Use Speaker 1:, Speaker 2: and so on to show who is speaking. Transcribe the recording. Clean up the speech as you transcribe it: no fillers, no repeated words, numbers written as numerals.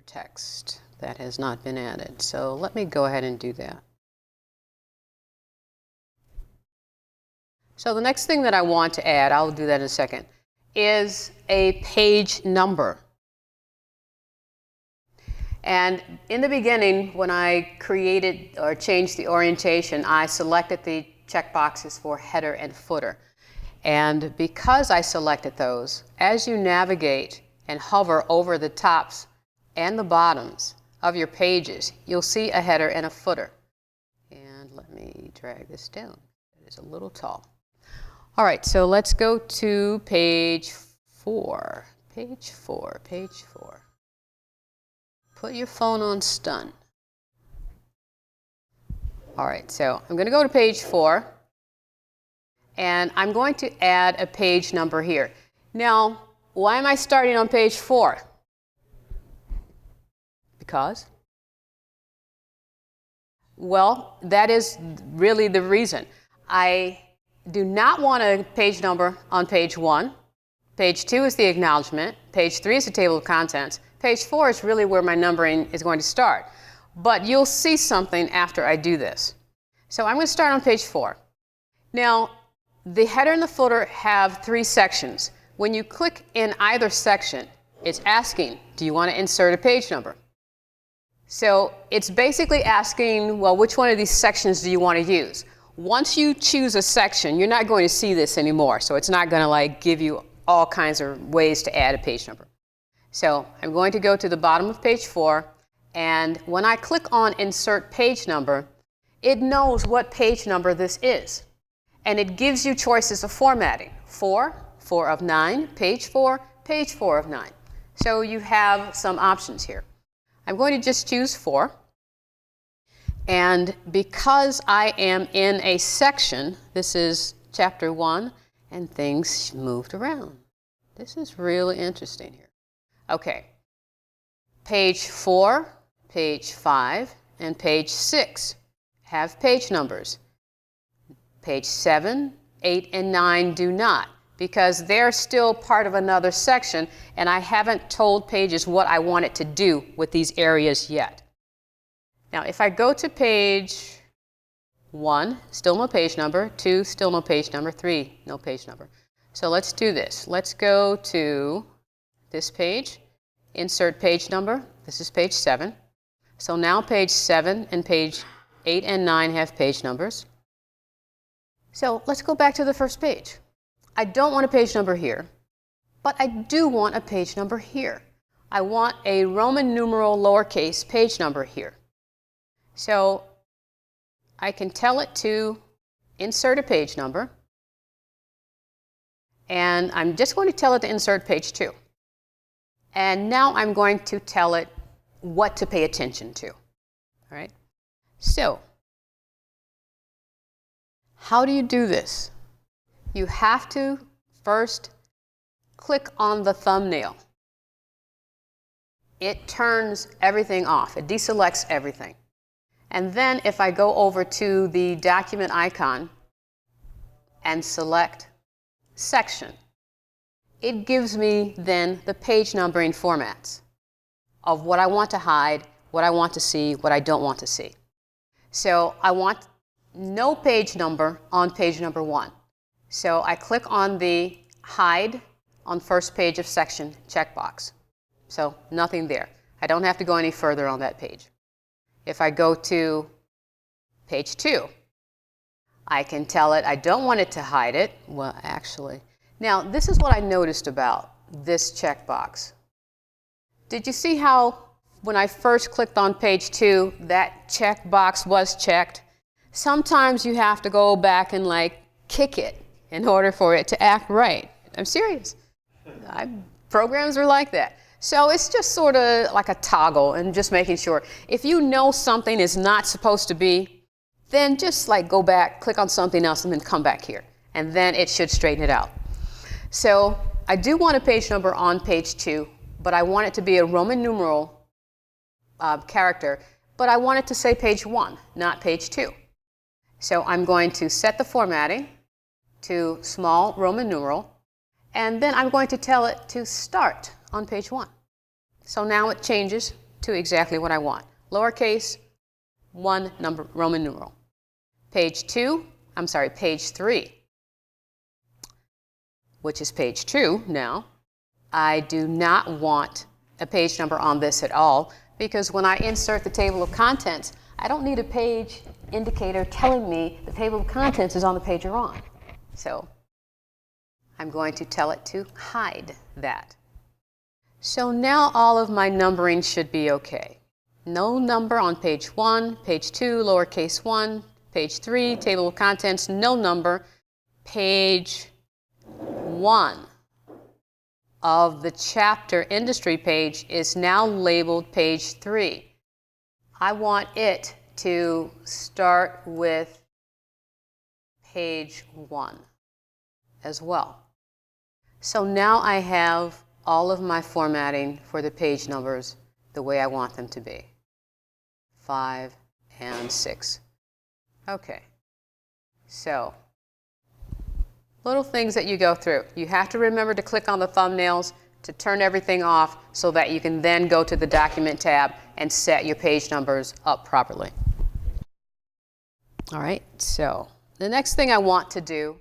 Speaker 1: text that has not been added. So let me go ahead and do that. So the next thing that I want to add, I'll do that in a second, is a page number. And in the beginning, when I created or changed the orientation, I selected the checkboxes for header and footer. And because I selected those, as you navigate and hover over the tops and the bottoms of your pages, you'll see a header and a footer. And let me drag this down. It is a little tall. All right, so let's go to page 4. Page 4, page 4. Put your phone on stun. All right, so I'm going to go to page 4, and I'm going to add a page number here. Now, why am I starting on page 4? Because? Well, that is really the reason. I do not want a page number on page 1. Page 2 is the acknowledgement. Page 3 is the table of contents. Page 4 is really where my numbering is going to start. But you'll see something after I do this. So I'm going to start on page 4. Now, the header and the footer have 3 sections. When you click in either section, it's asking, do you want to insert a page number? So it's basically asking, well, which one of these sections do you want to use? Once you choose a section, you're not going to see this anymore. So it's not going to give you all kinds of ways to add a page number. So I'm going to go to the bottom of page 4, and when I click on Insert Page Number, it knows what page number this is. And it gives you choices of formatting. 4, 4 of 9, page 4, page 4 of 9. So you have some options here. I'm going to just choose 4. And because I am in a section, this is chapter 1, and things moved around. This is really interesting here. Okay, page 4, page 5, and page 6 have page numbers. Page 7, 8, and 9 do not, because they're still part of another section, and I haven't told Pages what I want it to do with these areas yet. Now, if I go to page 1, still no page number. 2, still no page number. 3, no page number. So let's do this. Let's go to this page, insert page number. This is page 7. So now page 7 and page 8 and 9 have page numbers. So let's go back to the first page. I don't want a page number here, but I do want a page number here. I want a Roman numeral lowercase page number here. So I can tell it to insert a page number, and I'm just going to tell it to insert page 2. And now I'm going to tell it what to pay attention to. All right? So how do you do this? You have to first click on the thumbnail. It turns everything off. It deselects everything. And then if I go over to the document icon and select section, it gives me then the page numbering formats of what I want to hide, what I want to see, what I don't want to see. So I want no page number on page number 1. So I click on the hide on first page of section checkbox. So nothing there. I don't have to go any further on that page. If I go to page 2, I can tell it I don't want it to hide it. Well, actually, now this is what I noticed about this checkbox. Did you see how when I first clicked on page 2, that checkbox was checked? Sometimes you have to go back and kick it in order for it to act right. I'm serious. Programs are like that. So it's just sort of like a toggle and just making sure. If you know something is not supposed to be, then just go back, click on something else, and then come back here. And then it should straighten it out. So I do want a page number on page 2, but I want it to be a Roman numeral character, but I want it to say page 1, not page 2. So I'm going to set the formatting to small Roman numeral, and then I'm going to tell it to start on page 1. So now it changes to exactly what I want. Lowercase, 1 number, Roman numeral. Page 3, which is page 2 now, I do not want a page number on this at all, because when I insert the table of contents, I don't need a page indicator telling me the table of contents is on the page you're on. So I'm going to tell it to hide that. So now all of my numbering should be okay. No number on page 1, page 2, lowercase 1, page 3, table of contents, no number. Page 1 of the chapter industry page is now labeled page 3. I want it to start with page 1 as well. So now I have all of my formatting for the page numbers the way I want them to be. 5 and 6. Okay. So, little things that you go through. You have to remember to click on the thumbnails to turn everything off so that you can then go to the document tab and set your page numbers up properly. All right, so the next thing I want to do